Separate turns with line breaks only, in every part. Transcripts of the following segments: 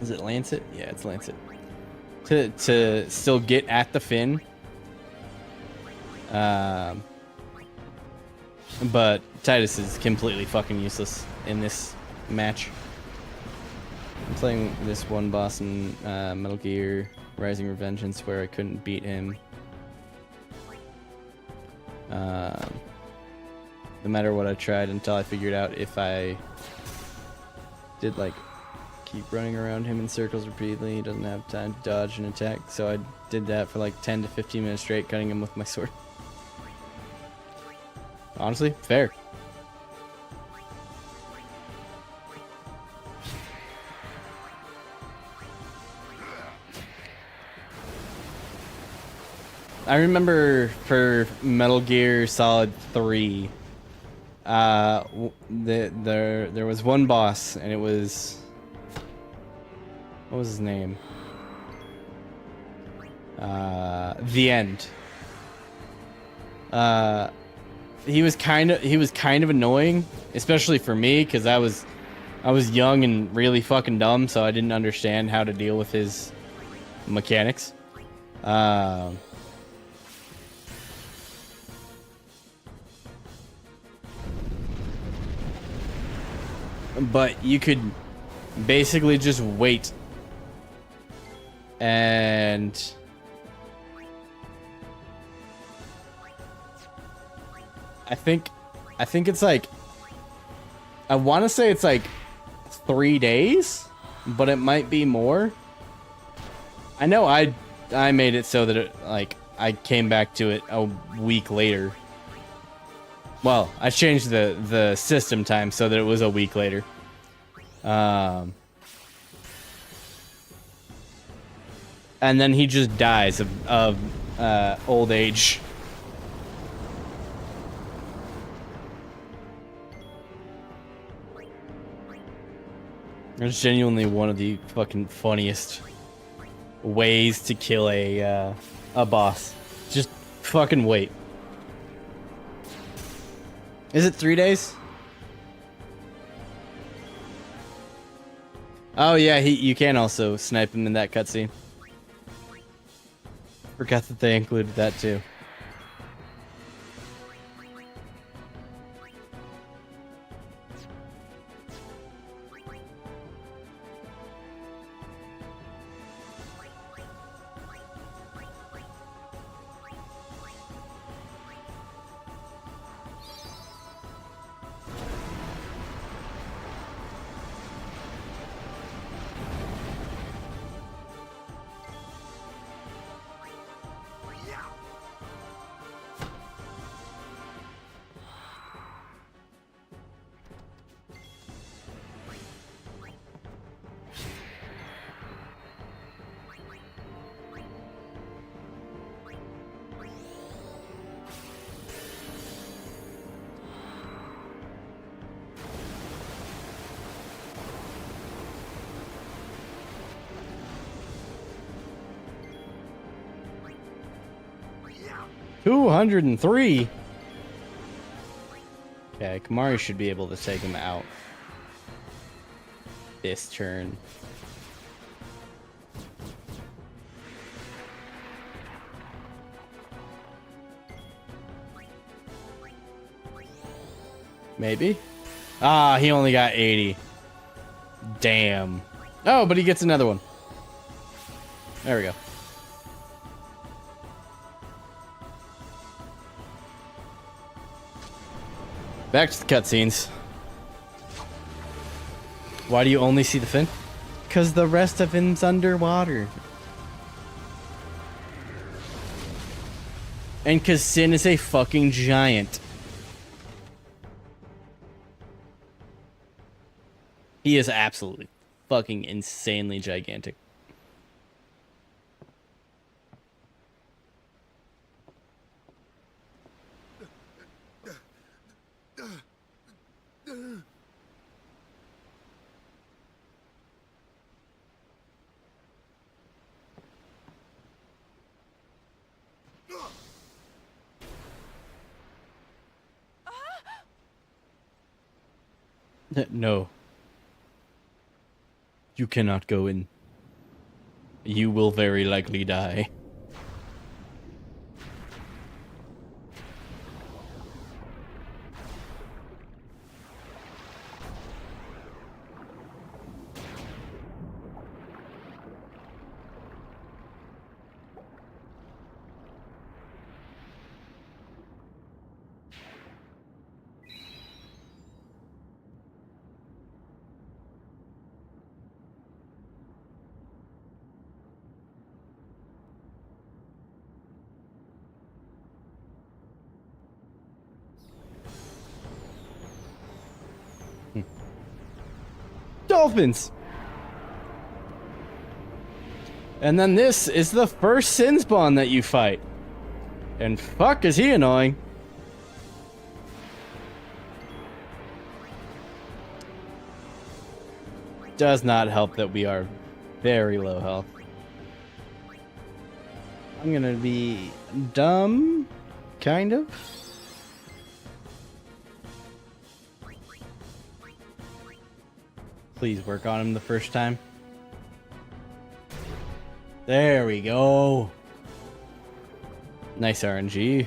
Is it Lancet? Yeah, it's Lancet. To still get at the fin. But Titus is completely fucking useless in this match. I'm playing this one boss in Metal Gear Rising Revengeance where I couldn't beat him. No matter what I tried until I figured out if I did like keep running around him in circles repeatedly, he doesn't have time to dodge and attack. So I did that for like 10 to 15 minutes straight, cutting him with my sword. Honestly, fair. I remember for Metal Gear Solid 3, there was one boss, and it was, what was his name? The End. He was kind of annoying, especially for me, because I was young and really fucking dumb, so I didn't understand how to deal with his mechanics. But you could basically just wait and I think it's like, I want to say it's like 3 days, but it might be more. I know I made it so that it, like, I came back to it a week later. Well, I changed the system time so that it was a week later. And then he just dies of old age. It's genuinely one of the fucking funniest ways to kill a boss. Just fucking wait. Is it 3 days? Oh yeah, you can also snipe him in that cutscene. Forgot that they included that too. $203. Okay, Kamari should be able to take him out this turn. Maybe? Ah, he only got 80. Damn. Oh, but he gets another one. There we go. Back to the cutscenes. Why do you only see the fin? Because the rest of him's underwater. And because Sin is a fucking giant. He is absolutely fucking insanely gigantic. No. You cannot go in. You will very likely die. Dolphins! And then this is the first sin spawn that you fight. And fuck is he annoying. Does not help that we are very low health. I'm gonna be dumb, kind of. Please work on him the first time. There we go. Nice RNG.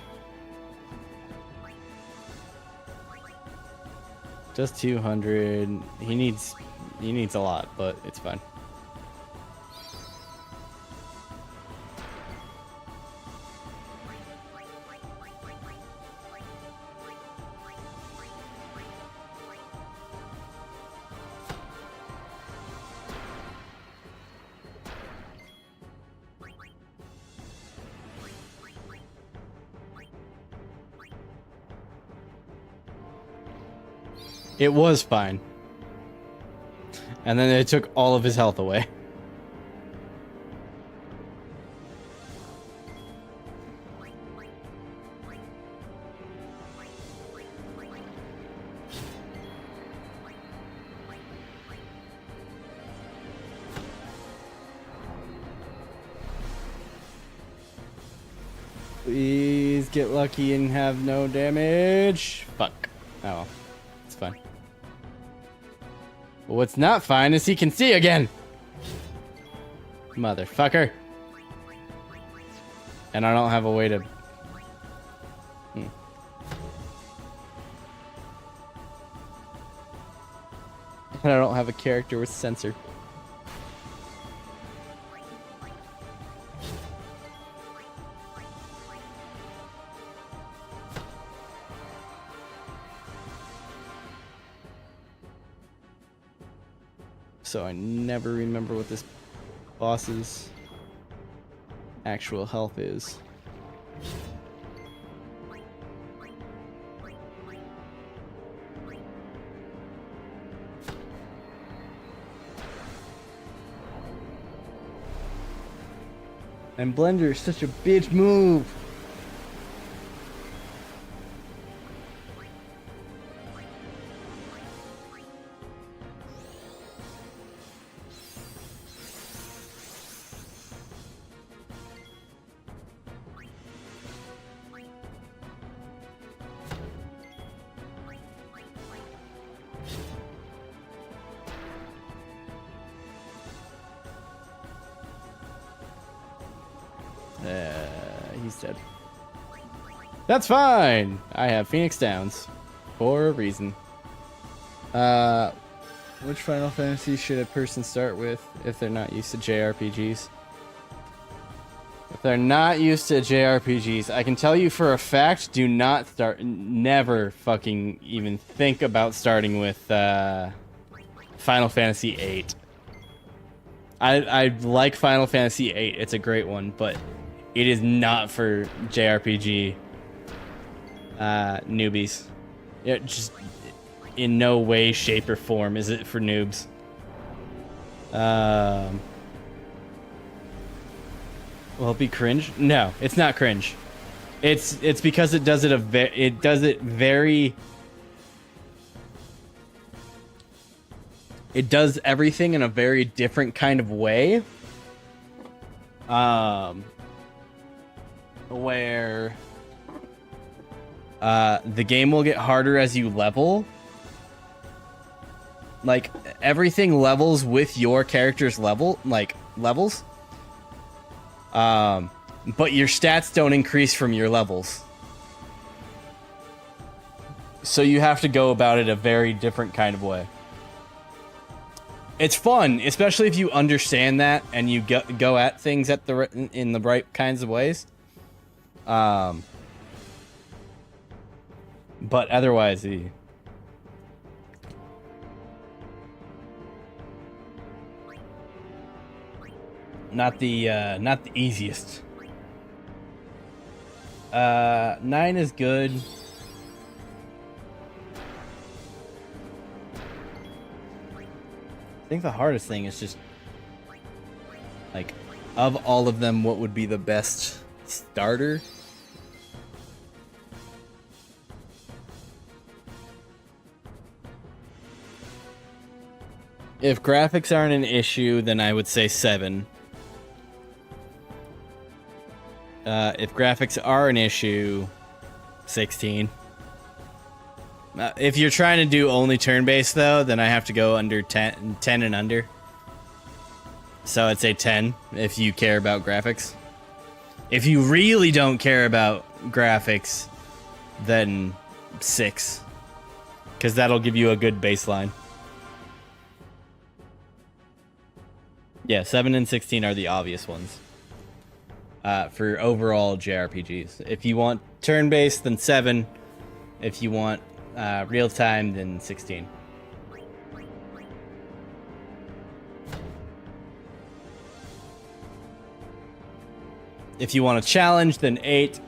Just 200. He needs a lot, but it's fine. It was fine. And then it took all of his health away. Please get lucky and have no damage. Fuck. Oh well. It's fine. But what's not fine is he can see again. Motherfucker. And I don't have a way to... And I don't have a character with sensor. So I never remember what this boss's actual health is. And Blender is such a bitch move. He's dead. That's fine. I have Phoenix Downs for a reason. Which Final Fantasy should a person start with if they're not used to JRPGs? If they're not used to JRPGs, I can tell you for a fact, do not start, never fucking even think about starting with Final Fantasy VIII. I like Final Fantasy VIII, it's a great one, but it is not for JRPG newbies. It just in no way, shape, or form is it for noobs. Will it be cringe? No, it's not cringe. It's because it does it does everything in a very different kind of way. Where the game will get harder as you level. like everything levels with your character's levels. But your stats don't increase from your levels. So you have to go about it a very different kind of way. It's fun, especially if you understand that and you go at things in the right kinds of ways. But otherwise, not the easiest. 9 is good. I think the hardest thing is just, like, of all of them, what would be the best starter? If graphics aren't an issue, then I would say 7. If graphics are an issue, 16. If you're trying to do only turn-based, though, then I have to go under 10 and under. So I'd say 10 if you care about graphics. If you really don't care about graphics, then 6. Because that'll give you a good baseline. Yeah, 7 and 16 are the obvious ones. For overall JRPGs. If you want turn-based, then 7. If you want real-time, then 16. If you want a challenge, then 8.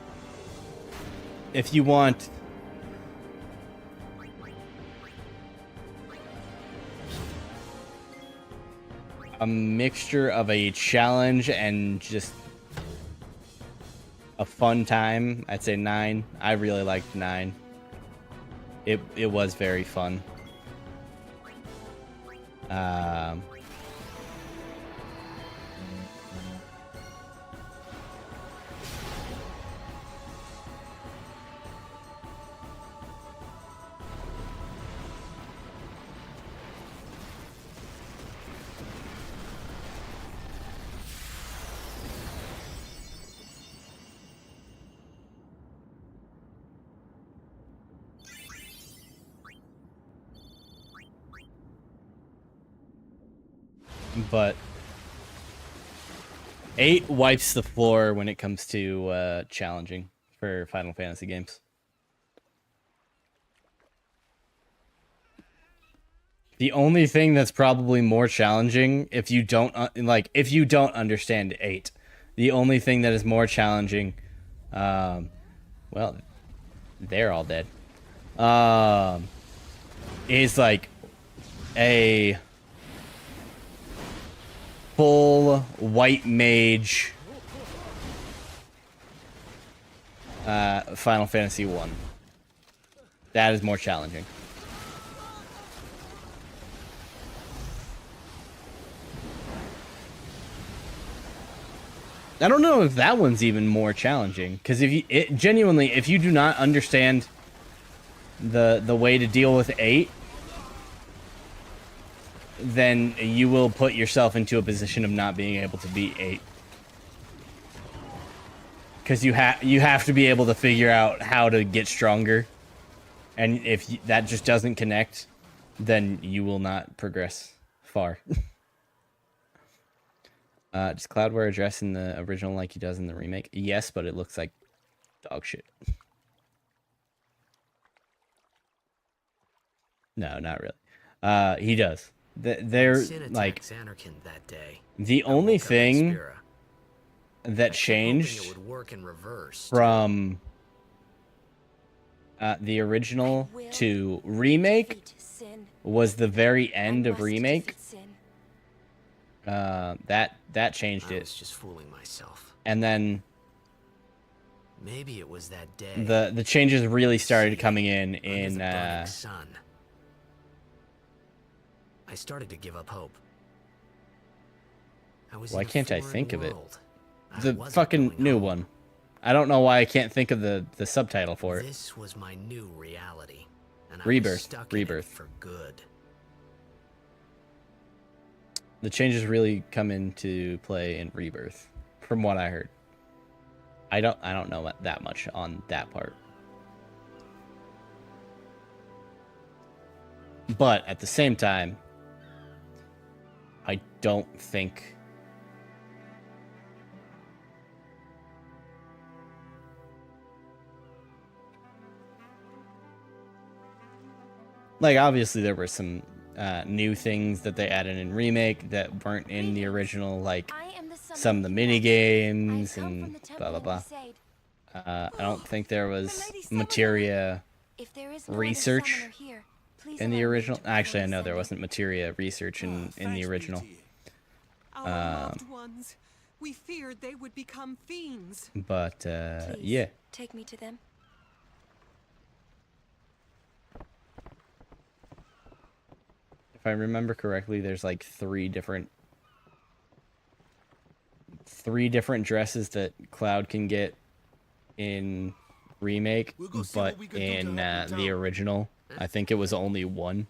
If you want a mixture of a challenge and just a fun time, I'd say 9. I really liked 9. It was very fun. But 8 wipes the floor when it comes to challenging for Final Fantasy games. The only thing that's probably more challenging, if you don't understand 8, the only thing that is more challenging, well, they're all dead, is like a full white mage Final Fantasy 1. That is more challenging. I don't know if that one's even more challenging, because if you do not understand the way to deal with 8, then you will put yourself into a position of not being able to beat 8. Because you have to be able to figure out how to get stronger. And if that just doesn't connect, then you will not progress far. Does Cloudware address in the original like he does in the remake? Yes, but it looks like dog shit. No, not really. He does. They're like
Zanarkand that day.
The only thing that changed from the original to remake was the very end of remake. That changed it. I was
just fooling myself.
And then
maybe it was that day.
The changes really started coming in
sun. I started to give up hope.
Why can't I think of it? The fucking new one. I don't know why I can't think of the subtitle for it.
This was my new reality. And
Rebirth.
I was stuck in it for good.
The changes really come into play in Rebirth, from what I heard. I don't know that much on that part. But at the same time, I don't think like obviously there were some new things that they added in remake that weren't in the original, like some of the mini games and blah blah blah. I don't think there was materia research in the original. Actually, I know there wasn't materia research in the original.
Our loved ones. We feared they would become fiends.
But yeah.
Take me to them.
If I remember correctly, there's like three different dresses that Cloud can get in remake, but in the original, I think it was only one.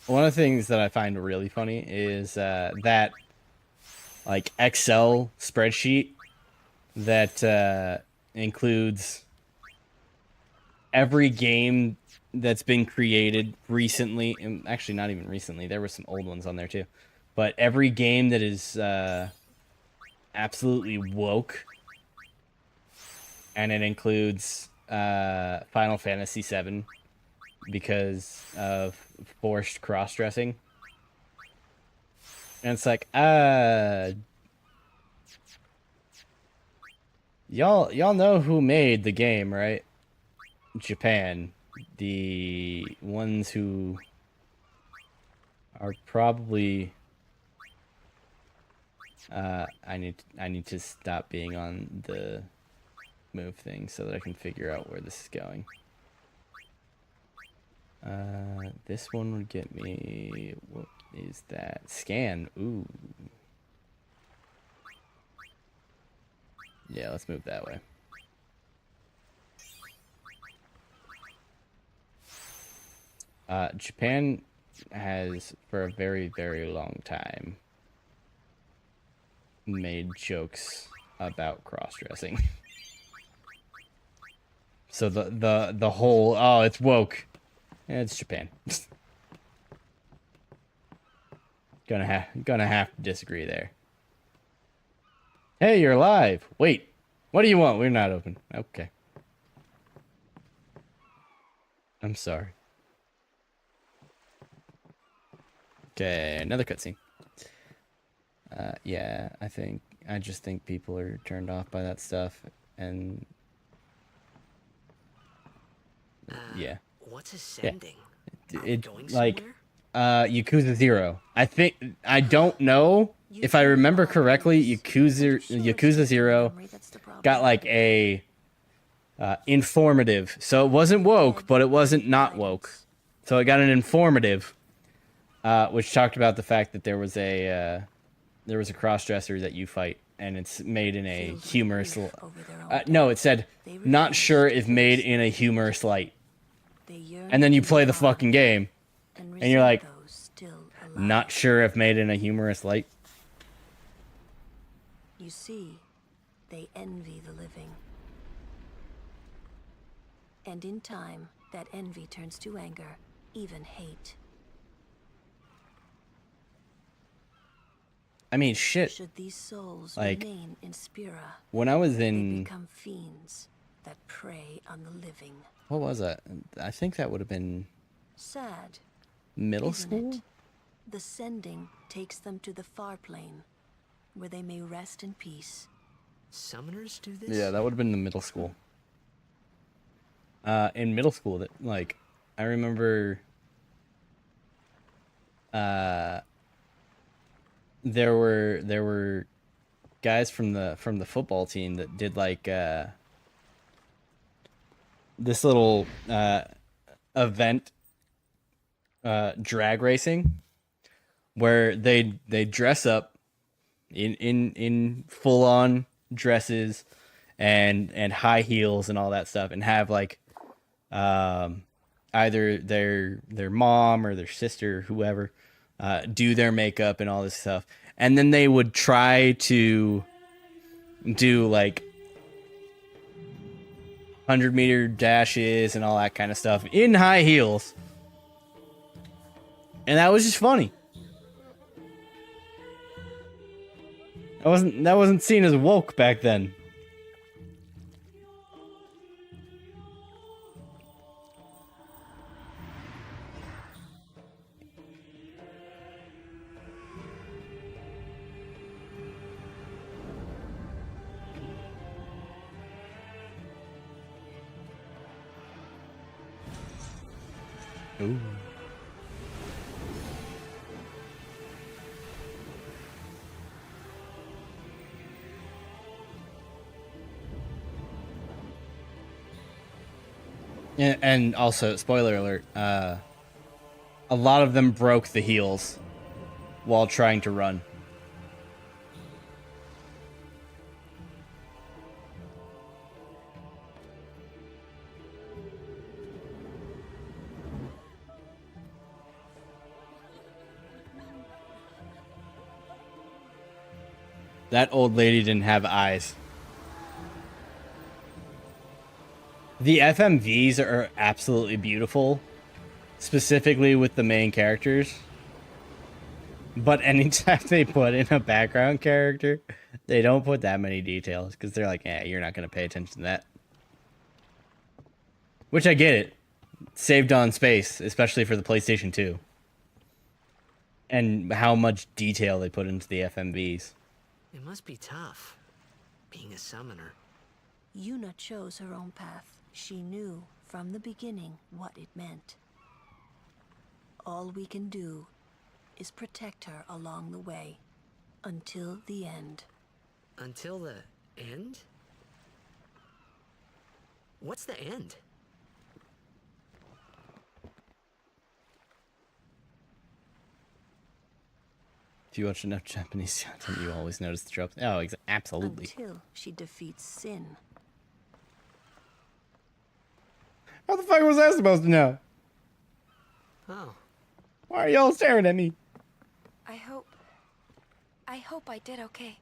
One of the things that I find really funny is that like Excel spreadsheet that includes every game that's been created recently, and actually not even recently, there were some old ones on there too, but every game that is absolutely woke, and it includes Final Fantasy VII because of forced cross-dressing. And it's like, y'all know who made the game, right? Japan. The ones who are probably I need to stop being on the move thing so that I can figure out where this is going. This one would get me, what is that? Scan, ooh. Yeah, let's move that way. Japan has, for a very, very long time, made jokes about cross-dressing. So the whole, oh, it's woke. It's Japan. Gonna have to disagree there. Hey, you're live. Wait, what do you want? We're not open. Okay. I'm sorry. Okay, another cutscene. Yeah, I just think people are turned off by that stuff, and yeah.
What's ascending?
It
Going
like
somewhere?
Yakuza 0. I don't know if I remember correctly. Yakuza 0 got like a informative. So it wasn't woke, but it wasn't not woke. So it got an informative, which talked about the fact that there was a cross-dresser that you fight, and it's made in a humorous. No, it said not sure if made in a humorous light. And then you play the fucking game, and you're like, not sure if made in a humorous light.
You see, they envy the living. And in time, that envy turns to anger, even hate.
I mean, shit.
Should these souls
like,
remain in Spira,
when I was
they
in...
become fiends that prey on the living.
What was that? I think that would have been...
Sad.
Middle
isn't
school?
it? The sending takes them to the far plane, where they may rest in peace.
Summoners do this?
Yeah, that would have been the middle school. In middle school, that like, I remember... there were guys from the football team that did like this little event, drag racing, where they dress up in full on dresses and high heels and all that stuff, and have like either their mom or their sister, whoever, do their makeup and all this stuff, and then they would try to do like 100-meter dashes and all that kind of stuff in high heels, and that was just funny. That wasn't seen as woke back then. Ooh. And also, spoiler alert, a lot of them broke the heels while trying to run. That old lady didn't have eyes. The FMVs are absolutely beautiful, specifically with the main characters. But anytime they put in a background character, they don't put that many details because they're like, "Eh, you're not going to pay attention to that." Which I get it. Saved on space, especially for the PlayStation 2. And how much detail they put into the FMVs.
It must be tough, being a summoner.
Yuna chose her own path. She knew from the beginning what it meant. All we can do is protect her along the way, until the end.
Until the end? What's the end?
If you watch enough Japanese content, you always notice the drops. Oh, absolutely.
Until she defeats sin.
How the fuck was I supposed to know?
Oh.
Why are y'all staring at me?
I hope I did okay.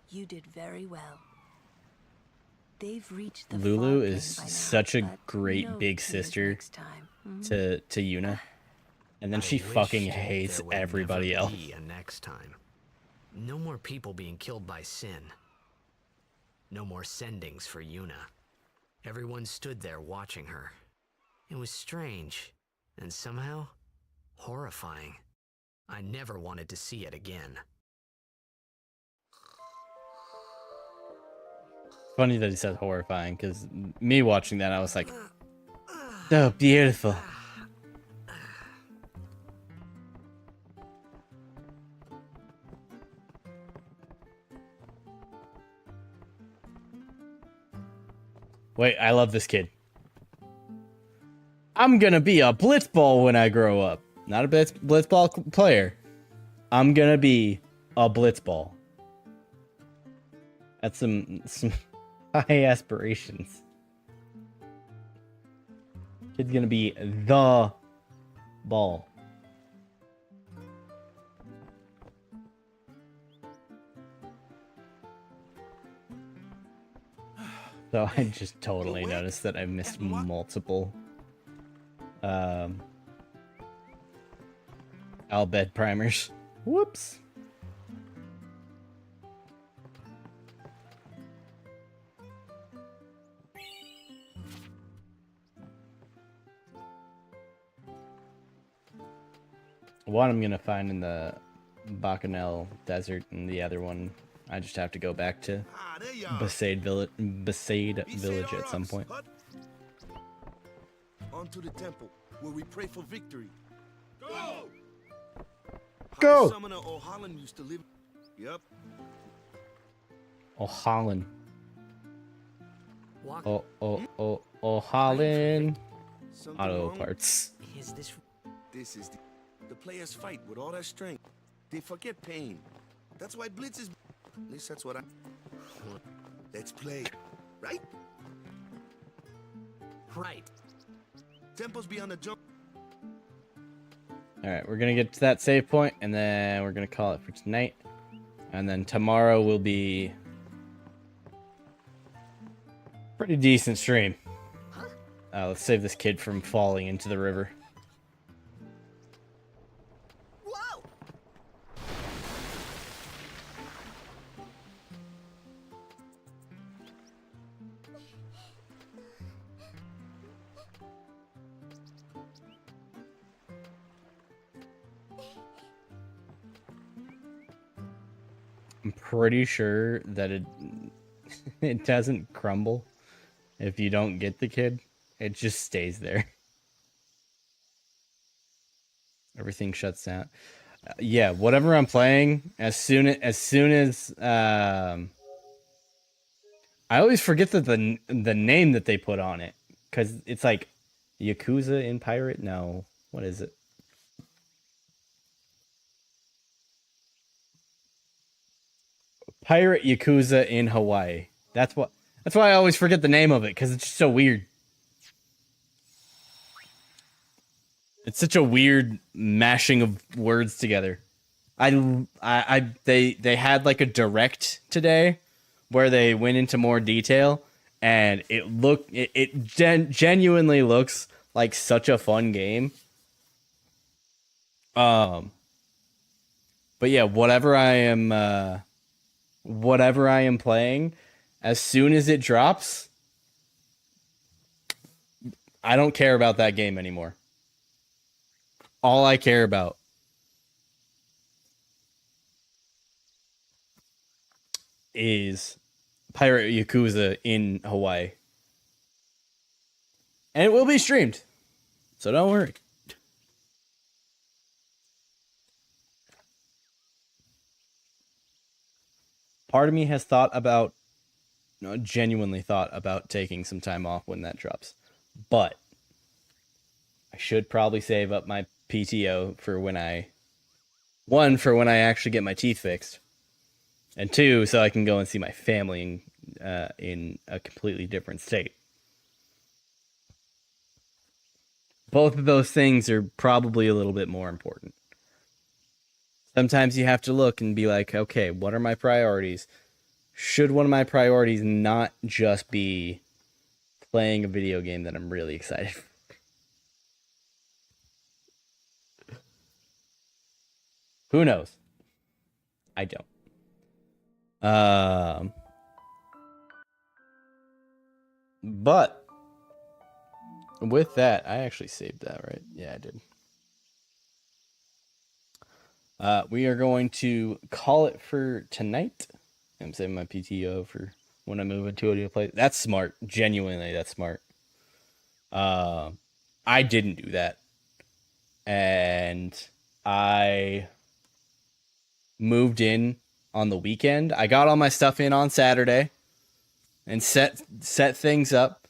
You did very well. They've reached the
Lulu
far
is
plane by now,
such a
but
great
no
big
tears
sister
next time.
to Yuna. And then she
I
fucking
wished
hates
there would
everybody
never
else.
be a next time. No more people being killed by sin. No more sendings for Yuna. Everyone stood there watching her. It was strange, and somehow horrifying. I never wanted to see it again.
Funny that he said horrifying, because me watching that, I was like, so beautiful. Wait, I love this kid. I'm gonna be a blitzball when I grow up. Not a blitzball player. I'm gonna be a blitzball. That's some high aspirations. Kid's gonna be the ball. So I just totally noticed that I missed multiple Albed primers. Whoops. One I'm gonna find in the Bacchanal Desert, and the other one I just have to go back to Besaid Village at some point.
On to the temple, where we pray for victory. Go!
Go!
High Summoner O'Holland used to live. Yep.
O'Holland.
Walk.
O'Holland.
Something
Auto
wrong?
parts.
Is this...
This is the players fight with all their strength. They forget pain. That's why Blitz is... At least that's what I... Let's play. Right?
Right.
Tempo's beyond the jump.
All right, we're gonna get to that save point, and then we're gonna call it for tonight. And then tomorrow will be pretty decent stream. Let's save this kid from falling into the river.
Whoa!
I'm pretty sure that it doesn't crumble if you don't get the kid. It just stays there. Everything shuts down. Yeah, whatever I'm playing, as soon as I always forget that the name that they put on it, because it's like Yakuza in Pirate. No, what is it? Pirate Yakuza in Hawaii. That's why I always forget the name of it, because it's just so weird. It's such a weird mashing of words together. They had like a direct today where they went into more detail, and it genuinely looks like such a fun game. But yeah, whatever I am playing, as soon as it drops, I don't care about that game anymore. All I care about is Pirate Yakuza in Hawaii. And it will be streamed, so don't worry. Part of me has genuinely thought about taking some time off when that drops. But I should probably save up my PTO for when I actually get my teeth fixed, and 2, so I can go and see my family in a completely different state. Both of those things are probably a little bit more important. Sometimes you have to look and be like, okay, what are my priorities? Should one of my priorities not just be playing a video game that I'm really excited for? Who knows? I don't. But with that, I actually saved that, right? Yeah, I did. We are going to call it for tonight. I'm saving my PTO for when I move into a new place. That's smart. Genuinely, that's smart. I didn't do that. And I moved in on the weekend. I got all my stuff in on Saturday and set things up.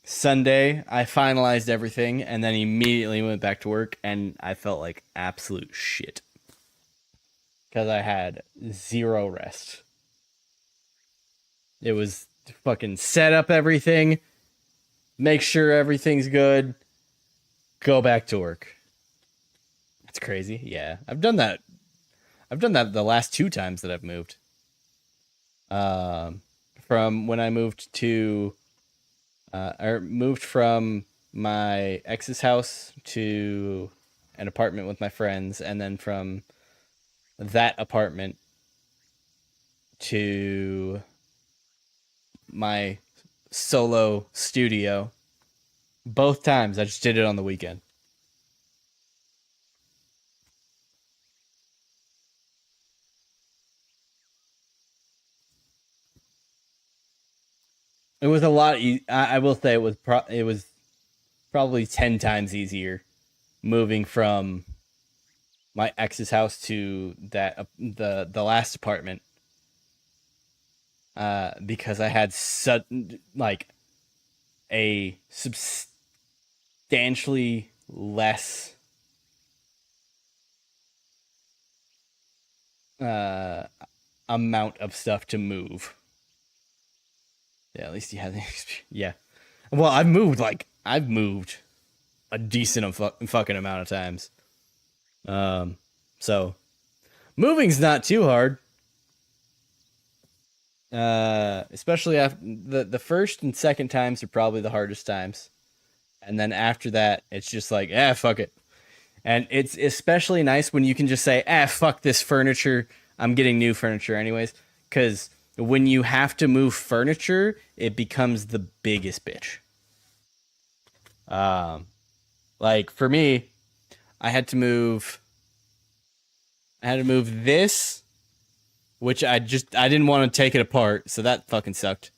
Sunday, I finalized everything and then immediately went back to work, and I felt like absolute shit because I had zero rest. It was fucking set up everything, make sure everything's good, go back to work. That's crazy. Yeah, I've done that the last 2 times that I've moved. From when I moved to, moved from my ex's house to an apartment with my friends, and then from that apartment to my solo studio. Both times I just did it on the weekend. It was a lot. I will say it was probably 10 times easier moving from my ex's house to that the last apartment, because I had such like a substantially less amount of stuff to move. Yeah, at least you have the experience. Yeah. Well, I've moved a decent fucking amount of times. So moving's not too hard. Especially after the first and second times are probably the hardest times. And then after that, it's just like, fuck it. And it's especially nice when you can just say, fuck this furniture. I'm getting new furniture anyways. Because when you have to move furniture, it becomes the biggest bitch. Like for me, I had to move this, which I didn't want to take it apart, so that fucking sucked.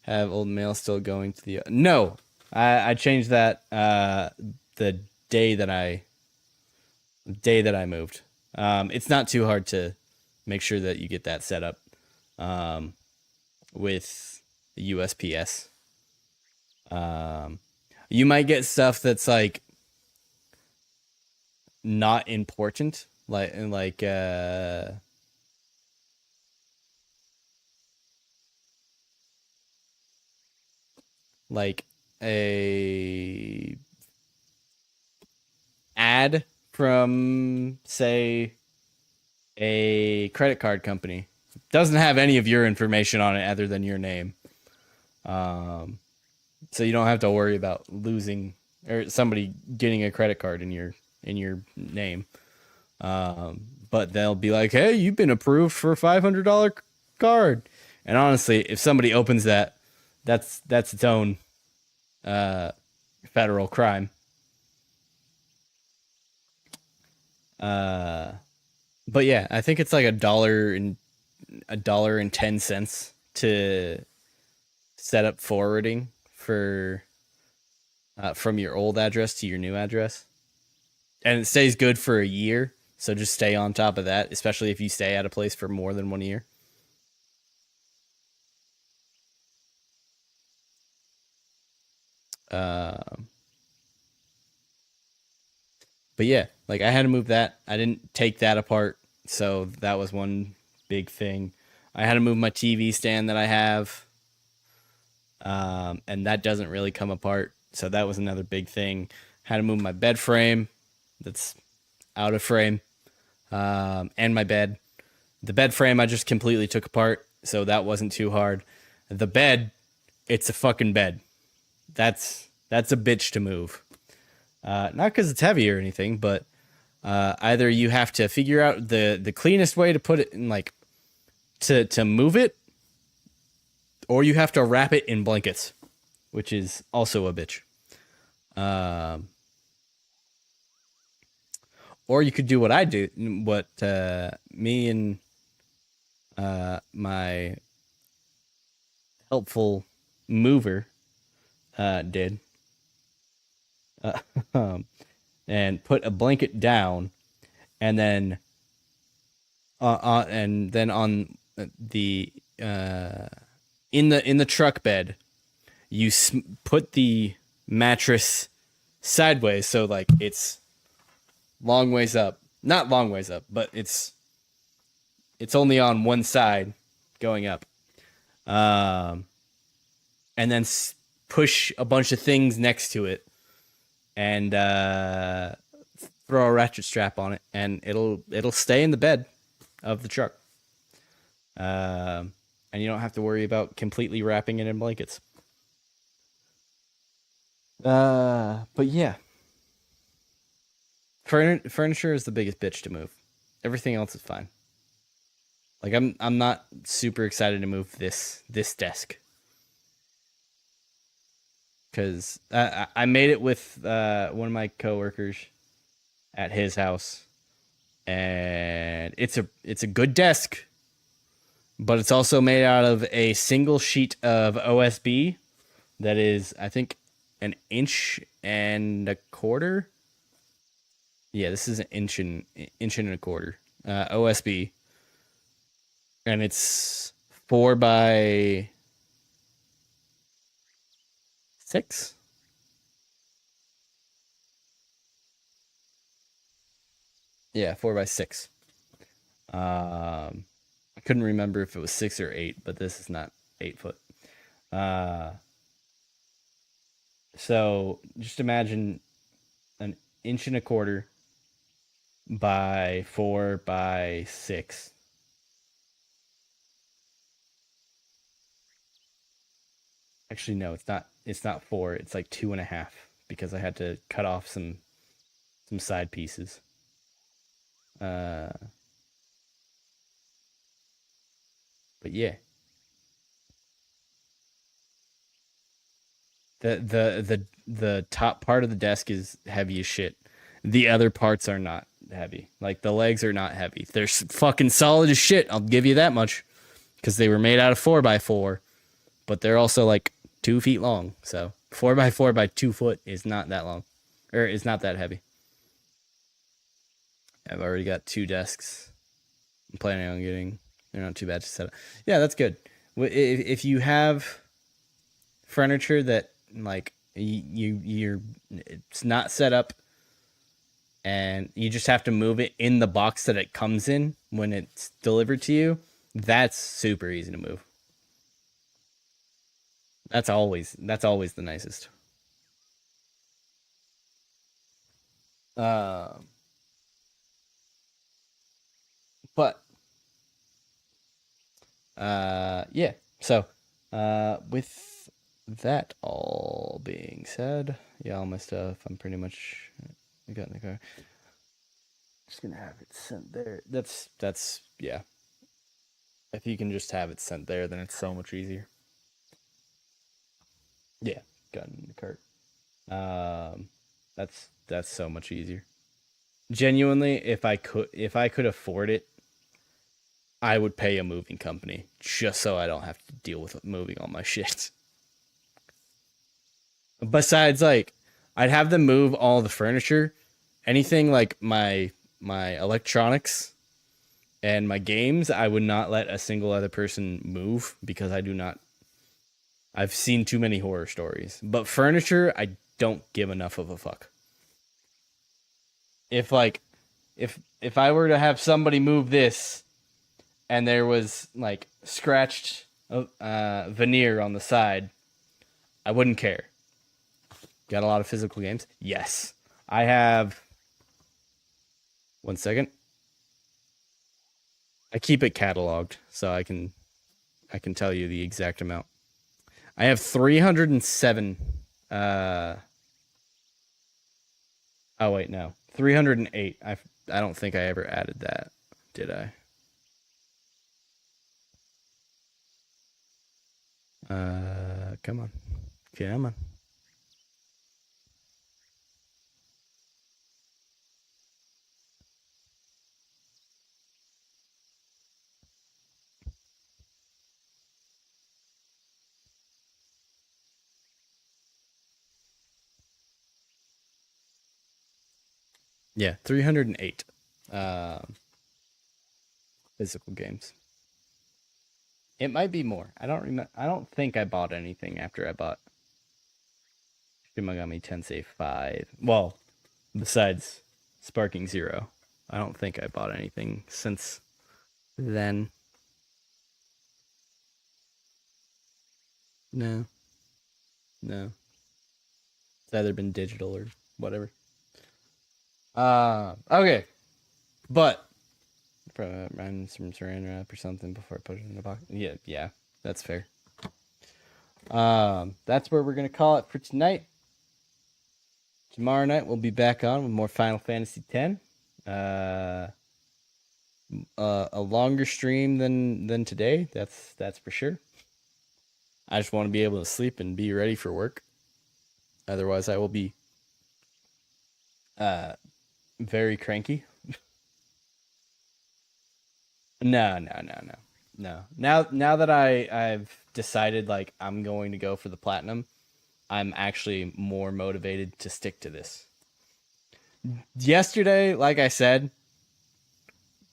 Have old mail still going to the... No, I changed that the day that I moved. It's not too hard to make sure that you get that set up with USPS. You might get stuff that's like not important, like a ad from, say, a credit card company. Doesn't have any of your information on it other than your name. So you don't have to worry about losing or somebody getting a credit card in your name. But they'll be like, hey, you've been approved for a $500 card. And honestly, if somebody opens that, that's its own federal crime. But yeah, I think it's like $1.10 to set up forwarding for from your old address to your new address, and it stays good for a year. So just stay on top of that, especially if you stay at a place for more than 1 year. But yeah, like I had to move that. I didn't take that apart, so that was one big thing. I had to move my TV stand that I have, and that doesn't really come apart, so that was another big thing. Had to move my bed frame that's out of frame, and my bed. The bed frame I just completely took apart, so that wasn't too hard. The bed, it's a fucking bed. That's a bitch to move. Not because it's heavy or anything, but either you have to figure out the cleanest way to put it in, like to move it, or you have to wrap it in blankets, which is also a bitch. Or you could do what I do, what me and my helpful mover did. And put a blanket down, and then on the in the truck bed, you put the mattress sideways, so like it's long ways up, not long ways up, but it's only on one side going up, and then push a bunch of things next to it, and throw a ratchet strap on it, and it'll stay in the bed of the truck. And you don't have to worry about completely wrapping it in blankets. But yeah, furniture is the biggest bitch to move. Everything else is fine. Like I'm not super excited to move this desk, because I made it with one of my coworkers at his house, and it's a good desk, but it's also made out of a single sheet of OSB that is, I think, 1.25 inches. Yeah, this is 1.25 inches OSB, and it's 4 by 6. Yeah, 4 by 6. I couldn't remember if it was 6 or 8, but this is not 8 foot. So just imagine an inch and a quarter by 4 by 6. Actually, no, it's not. It's not 4. It's like 2.5 because I had to cut off some side pieces. But yeah, the top part of the desk is heavy as shit. The other parts are not heavy. Like the legs are not heavy. They're fucking solid as shit. I'll give you that much, because they were made out of 4x4, but they're also like 2 feet long. So 4x4 by 2 foot is not that long, or is not that heavy. I've already got 2 desks. I'm planning on getting. They're not too bad to set up. Yeah, that's good. If you have furniture that like you're it's not set up, and you just have to move it in the box that it comes in when it's delivered to you, that's super easy to move. That's always the nicest. But yeah. So with that all being said, yeah, all my stuff I'm pretty much got in the car. Just gonna have it sent there. That's yeah. If you can just have it sent there, then it's so much easier. Yeah, got in the cart. That's so much easier. Genuinely, if I could afford it, I would pay a moving company just so I don't have to deal with moving all my shit. Besides, like, I'd have them move all the furniture, anything like my electronics and my games. I would not let a single other person move because I do not. I've seen too many horror stories. But furniture, I don't give enough of a fuck. If I were to have somebody move this, and there was like scratched veneer on the side, I wouldn't care. Got a lot of physical games? Yes. I have. 1 second. I keep it cataloged so I can tell you the exact amount. I have 307. Oh wait, no, 308. I don't think I ever added that, did I? Come on. Yeah, 308 physical games. It might be more. I don't remember. I don't think I bought anything after I bought Shin Megami Tensei 5. Well, besides Sparking Zero, I don't think I bought anything since then. No. It's either been digital or whatever. Okay. But run some saran wrap or something before I put it in the box. Yeah, that's fair. That's where we're gonna call it for tonight. Tomorrow night we'll be back on with more Final Fantasy X. A longer stream than today. That's for sure. I just want to be able to sleep and be ready for work. Otherwise, I will be very cranky. No. Now that I've decided like I'm going to go for the platinum, I'm actually more motivated to stick to this. Yesterday, like I said,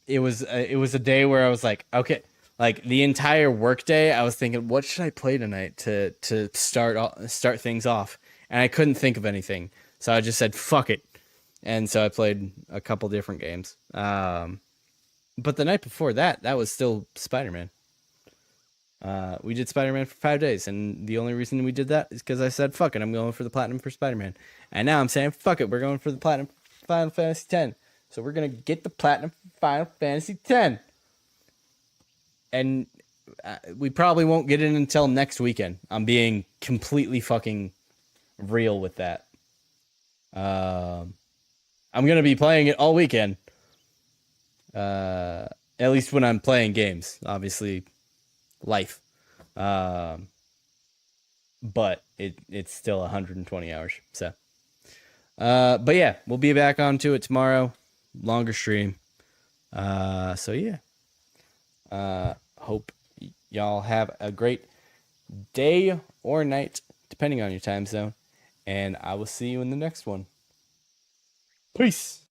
it was a day where I was like, okay, like the entire workday, I was thinking, what should I play tonight to start things off, and I couldn't think of anything, so I just said fuck it, and so I played a couple different games. But the night before that, that was still Spider-Man. We did Spider-Man for 5 days, and the only reason we did that is because I said, fuck it, I'm going for the platinum for Spider-Man. And now I'm saying, fuck it, we're going for the platinum for Final Fantasy X. So we're going to get the platinum for Final Fantasy X. And we probably won't get it until next weekend. I'm being completely fucking real with that. I'm going to be playing it all weekend. At least when I'm playing games. Obviously, life. But it's still 120 hours. So, but yeah, we'll be back onto it tomorrow. Longer stream. So yeah. Hope y'all have a great day or night, depending on your time zone. And I will see you in the next one. Peace.